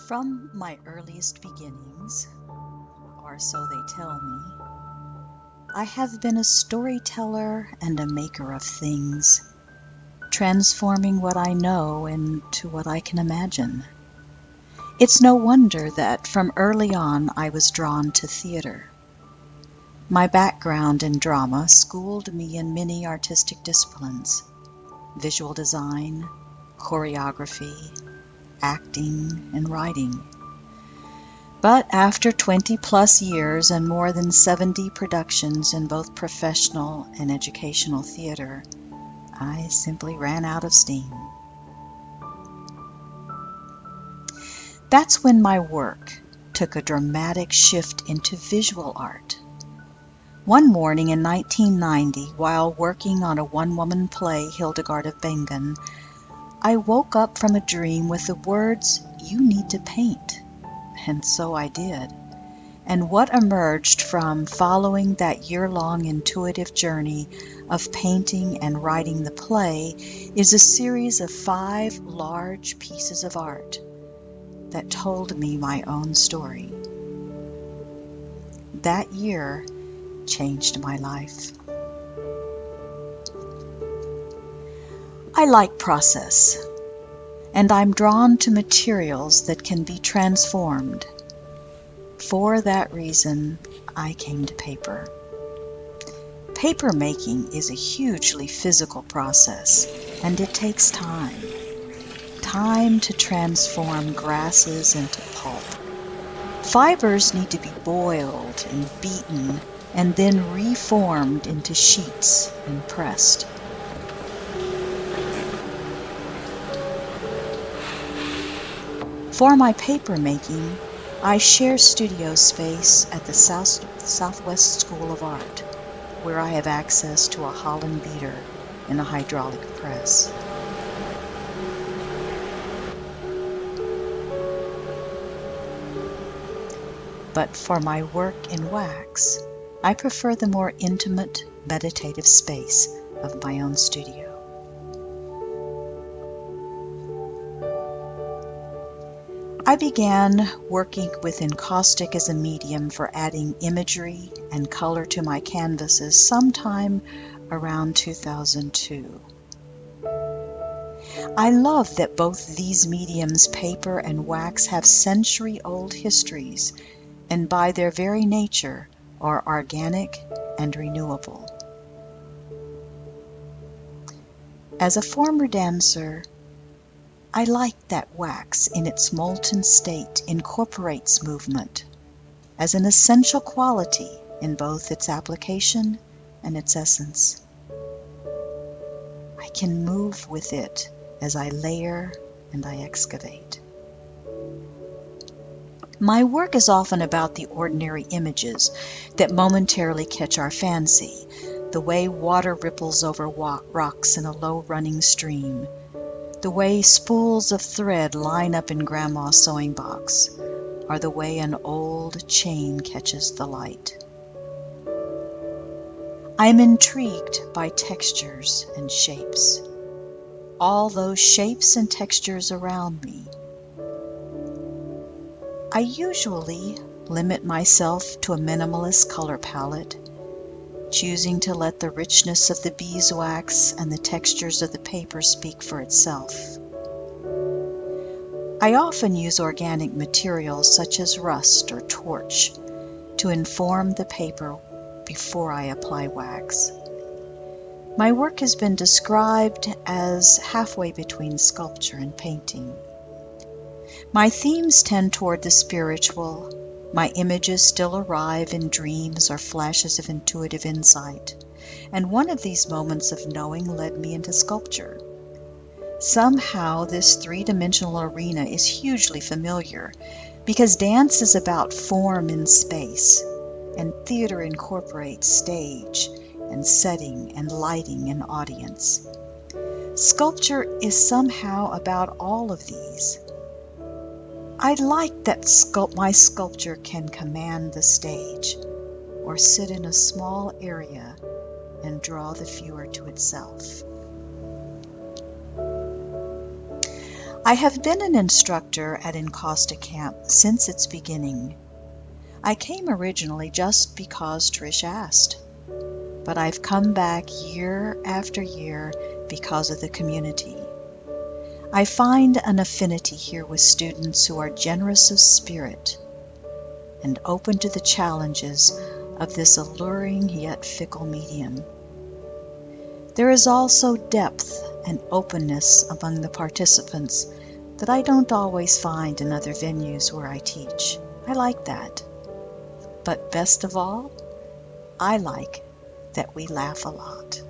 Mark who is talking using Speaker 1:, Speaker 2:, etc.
Speaker 1: From my earliest beginnings, or so they tell me, I have been a storyteller and a maker of things, transforming what I know into what I can imagine. It's no wonder that from early on I was drawn to theater. My background in drama schooled me in many artistic disciplines: visual design, choreography, acting, and writing. But after 20-plus years and more than 70 productions in both professional and educational theater, I simply ran out of steam. That's when my work took a dramatic shift into visual art. One morning in 1990, while working on a one-woman play, Hildegard of Bingen, I woke up from a dream with the words, "You need to paint." And so I did. And what emerged from following that year-long intuitive journey of painting and writing the play is a series of 5 large pieces of art that told me my own story. That year changed my life. I like process, and I'm drawn to materials that can be transformed. For that reason, I came to paper. Paper making is a hugely physical process, and it takes time. Time to transform grasses into pulp. Fibers need to be boiled and beaten, and then reformed into sheets and pressed. For my paper making, I share studio space at the Southwest School of Art, where I have access to a Holland beater and a hydraulic press. But for my work in wax, I prefer the more intimate, meditative space of my own studio. I began working with encaustic as a medium for adding imagery and color to my canvases sometime around 2002. I love that both these mediums, paper and wax, have century-old histories and by their very nature are organic and renewable. As a former dancer, I like that wax in its molten state incorporates movement as an essential quality in both its application and its essence. I can move with it as I layer and I excavate. My work is often about the ordinary images that momentarily catch our fancy, the way water ripples over rocks in a low-running stream, the way spools of thread line up in Grandma's sewing box, or the way an old chain catches the light. I am intrigued by textures and shapes, all those shapes and textures around me. I usually limit myself to a minimalist color palette, choosing to let the richness of the beeswax and the textures of the paper speak for itself. I often use organic materials such as rust or torch to inform the paper before I apply wax. My work has been described as halfway between sculpture and painting. My themes tend toward the spiritual. My images still arrive in dreams or flashes of intuitive insight, and one of these moments of knowing led me into sculpture. Somehow this three-dimensional arena is hugely familiar because dance is about form in space, and theater incorporates stage and setting and lighting and audience. Sculpture is somehow about all of these. I like that my sculpture can command the stage or sit in a small area and draw the viewer to itself. I have been an instructor at Encaustic Camp since its beginning. I came originally just because Trish asked, but I've come back year after year because of the community. I find an affinity here with students who are generous of spirit and open to the challenges of this alluring yet fickle medium. There is also depth and openness among the participants that I don't always find in other venues where I teach. I like that. But best of all, I like that we laugh a lot.